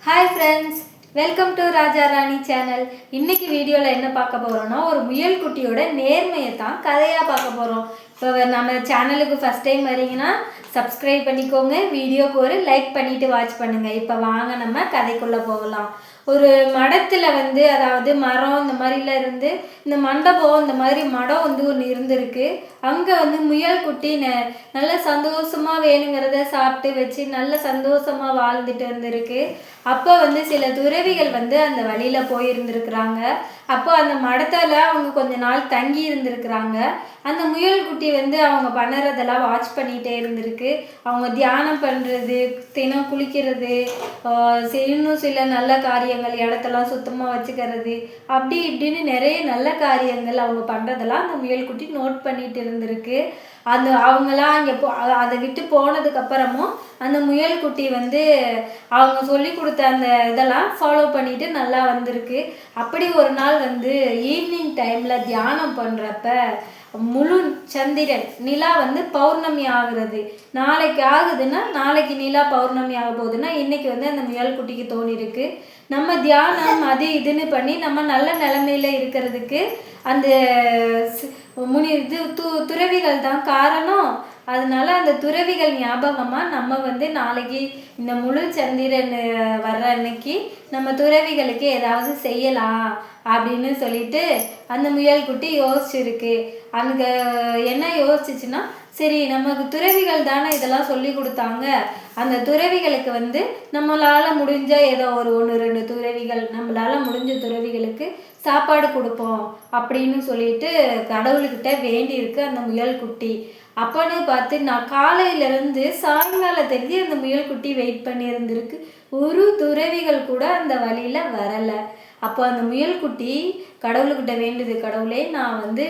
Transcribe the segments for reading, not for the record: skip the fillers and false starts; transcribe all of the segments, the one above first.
Hi friends, welcome to Raja Rani channel. இன்னைக்கு வீடியோவில் என்ன பார்க்க போகிறோன்னா, ஒரு முயல் குட்டியோட நேர்மையை தான் கதையாக பார்க்க போகிறோம். இப்போ நம்ம சேனலுக்கு ஃபஸ்ட் டைம் வரீங்கன்னா சப்ஸ்கிரைப் பண்ணிக்கோங்க, வீடியோக்கு ஒரு லைக் பண்ணிவிட்டு வாட்ச் பண்ணுங்கள். இப்போ வாங்க நம்ம கதைக்குள்ளே போகலாம். ஒரு மடத்தில் அதாவது மரம் இந்த மாதிரிலாம் இருந்து இந்த மண்டபம் இந்த மாதிரி மடம் ஒன்று இருந்திருக்கு. அங்கே முயல் குட்டி நல்ல சந்தோஷமாக வேணுங்கிறத சாப்பிட்டு வச்சு நல்ல சந்தோஷமாக வாழ்ந்துட்டு இருந்திருக்கு. அப்போ சில துறவிகள் அந்த வழியில் போயிருந்துருக்குறாங்க. அப்போ அந்த மடத்தில் அவங்க கொஞ்ச நாள் தங்கி இருந்திருக்கிறாங்க. அந்த முயல் குட்டி அவங்க பண்ணுறதெல்லாம் வாட்ச் பண்ணிகிட்டே இருந்திருக்கு. அவங்க தியானம் பண்ணுறது, தினம் குளிக்கிறது, இன்னும் சில நல்ல காரியங்கள், இடத்தெல்லாம் சுத்தமாக வச்சுக்கிறது, அப்படி இப்படின்னு நிறைய நல்ல காரியங்கள் அவங்க பண்ணுறதெல்லாம் அந்த முயல் குட்டி நோட் பண்ணிட்டு இருந்திருக்கு. அவங்களாம் அங்கே அதை விட்டு போனதுக்கப்புறமும் அந்த முயல் குட்டி அவங்க சொல்லி கொடுத்த அந்த இதெல்லாம் ஃபாலோ பண்ணிட்டு நல்லா வந்திருக்கு. அப்படி ஒரு நாள் ஈவினிங் டைமில் தியானம் பண்ணுறப்ப முழு சந்திரன் நிலா பௌர்ணமி ஆகுறது. நாளைக்கு ஆகுதுன்னா, நாளைக்கு நிலா பௌர்ணமி ஆக போகுதுன்னா இன்னைக்கு அந்த முயல் குட்டிக்கு தோணிருக்கு, நம்ம தியானம் அது இதுன்னு பண்ணி நம்ம நல்ல நிலைமையில இருக்கிறதுக்கு அந்த துறவிகள் தான் காரணம். அதனால அந்த துறவிகள் ஞாபகமாக நம்ம நாளைக்கு இந்த முழு சந்திரன் வர்ற அன்னைக்கு நம்ம துறவிகளுக்கு ஏதாவது செய்யலாம் அப்படின்னு சொல்லிட்டு அந்த முயல் குட்டி யோசிச்சிருக்கு. அங்கே என்ன யோசிச்சுன்னா, சரி நமக்கு துறவிகள் தானே இதெல்லாம் சொல்லி கொடுத்தாங்க, அந்த துறவிகளுக்கு நம்மளால் முடிஞ்ச ஏதோ ஒரு 1-2 துறவிகள், நம்மளால் முடிஞ்ச துறவிகளுக்கு சாப்பாடு கொடுப்போம் அப்படின்னு சொல்லிட்டு கடவுள்கிட்ட வேண்டியிருக்கு அந்த முயல் குட்டி. அப்போன்னு பார்த்து நான் காலையிலேருந்து சாயங்காலம் தெரிஞ்சு அந்த முயல் குட்டி வெயிட் பண்ணி இருந்திருக்கு. ஒரு துறவிகள் கூட அந்த வழியில் வரலை. அப்போ அந்த முயல் குட்டி கடவுள்கிட்ட வேண்டுது, கடவுளே நான்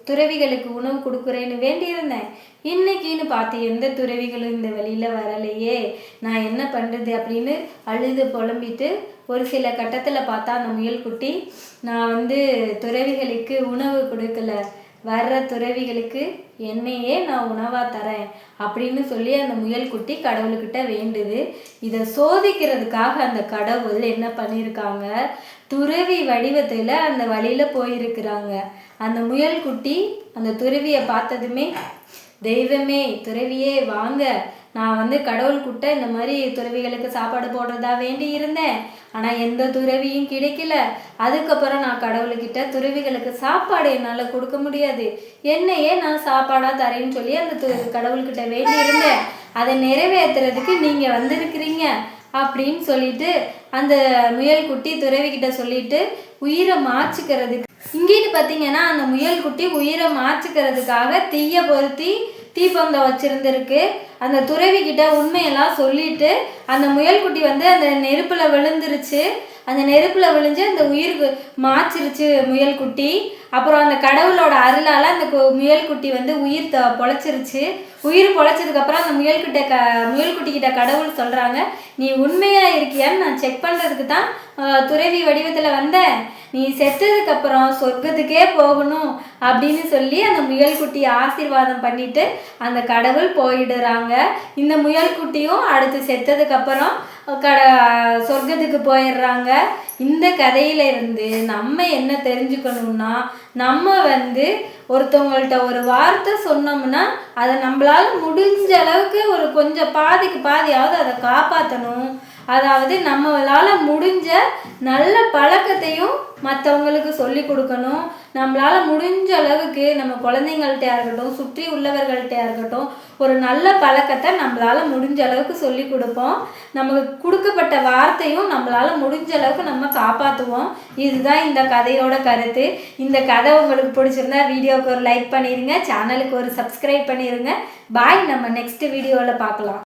துறவிகளுக்கு உணவு கொடுக்குறேன்னு வேண்டியிருந்தேன், இன்னைக்குன்னு பார்த்து எந்த துறவிகளும் இந்த வழியில் வரலையே, நான் என்ன பண்ணுறது அப்படின்னு அழுது புலம்பிட்டு ஒரு சில கட்டத்தில் பார்த்தா அந்த முயல் குட்டி, நான் துறவிகளுக்கு உணவு கொடுக்கல, வர்ற துறவிகளுக்கு என்னையே நான் உணவாக தரேன் அப்படின்னு சொல்லி அந்த முயல் குட்டி கடவுள்கிட்ட வேண்டுது. இதை சோதிக்கிறதுக்காக அந்த கடவுள் என்ன பண்ணியிருக்காங்க, துறவி வடிவத்தில் அந்த வழியில் போயிருக்கிறாங்க. அந்த முயல் குட்டி அந்த துறவியை பார்த்ததுமே, தெய்வமே துறவியே வாங்க, நான் கடவுள்கிட்ட இந்த மாதிரி துறவிகளுக்கு சாப்பாடு போடுறதா வேண்டி இருந்தேன், ஆனால் எந்த துறவியும் கிடைக்கல, அதுக்கப்புறம் நான் கடவுள்கிட்ட துறவிகளுக்கு சாப்பாடு என்னால் கொடுக்க முடியாது, என்னையே நான் சாப்பாடாக தரேன்னு சொல்லி அந்த கடவுள்கிட்ட வேண்டி இருந்தேன், அதை நிறைவேற்றுறதுக்கு நீங்கள் வந்திருக்கிறீங்க அப்படின்னு சொல்லிட்டு அந்த முயல் குட்டி துறவிக்கிட்ட சொல்லிட்டு உயிரை மாற்றிக்கிறதுக்கு, இங்கேன்னு பார்த்தீங்கன்னா அந்த முயல் குட்டி உயிரை மாற்றிக்கிறதுக்காக தீய பொருத்தி தீப்பந்தம் வச்சிருந்திருக்கு. அந்த துறவிக்கிட்ட உண்மையெல்லாம் சொல்லிட்டு அந்த முயல் குட்டி அந்த நெருப்பில் விழுந்துருச்சு. அந்த நெருப்பில் விழுந்து அந்த உயிருக்கு மாச்சிருச்சு முயல் குட்டி. அப்புறம் அந்த கடவுளோட அருளால் அந்த முயல் குட்டி உயிர் பொழைச்சிருச்சு. உயிர் பொழைச்சதுக்கப்புறம் அந்த முயல் குட்டிக்கிட்ட கடவுள் சொல்கிறாங்க, நீ உண்மையாக இருக்கியான்னு நான் செக் பண்ணுறதுக்கு தான் துறவி வடிவத்தில் வந்தேன், நீ செத்ததுக்கப்புறம் சொர்க்கத்துக்கே போகணும் அப்படின்னு சொல்லி அந்த முயல் குட்டியை ஆசீர்வாதம் பண்ணிட்டு அந்த கடவுள் போயிடுறாங்க. இந்த முயல் குட்டியும் அடுத்து செத்ததுக்கப்புறம் சொர்க்கத்துக்கு போயிடுறாங்க. இந்த கதையில இருந்து நம்ம என்ன தெரிஞ்சுக்கணும்னா, நம்ம ஒருத்தவங்கள்ட்ட ஒரு வார்த்தை சொன்னோம்னா அதை நம்மளால முடிஞ்ச அளவுக்கு ஒரு கொஞ்சம் பாதிக்கு பாதியாவது அதை காப்பாற்றணும். அதாவது நம்மளால முடிஞ்ச நல்ல பழக்கத்தையும் மற்றவங்களுக்கு சொல்லி கொடுக்கணும். நம்மளால முடிஞ்ச அளவுக்கு நம்ம குழந்தைங்கள்ட்டையா இருக்கட்டும், சுற்றி உள்ளவர்கள்ட்டையா இருக்கட்டும், ஒரு நல்ல பழக்கத்தை நம்மளால முடிஞ்ச அளவுக்கு சொல்லி கொடுப்போம். நமக்கு கொடுக்கப்பட்ட வார்த்தையும் நம்மளால முடிஞ்ச அளவுக்கு நம்ம காப்பாற்றுவோம். இதுதான் இந்த கதையோட கருத்து. இந்த கதை உங்களுக்கு பிடிச்சிருந்தா வீடியோவுக்கு ஒரு லைக் பண்ணிடுங்க, சேனலுக்கு ஒரு சப்ஸ்கிரைப் பண்ணிடுங்க. பாய், நம்ம நெக்ஸ்ட் வீடியோவில் பார்க்கலாம்.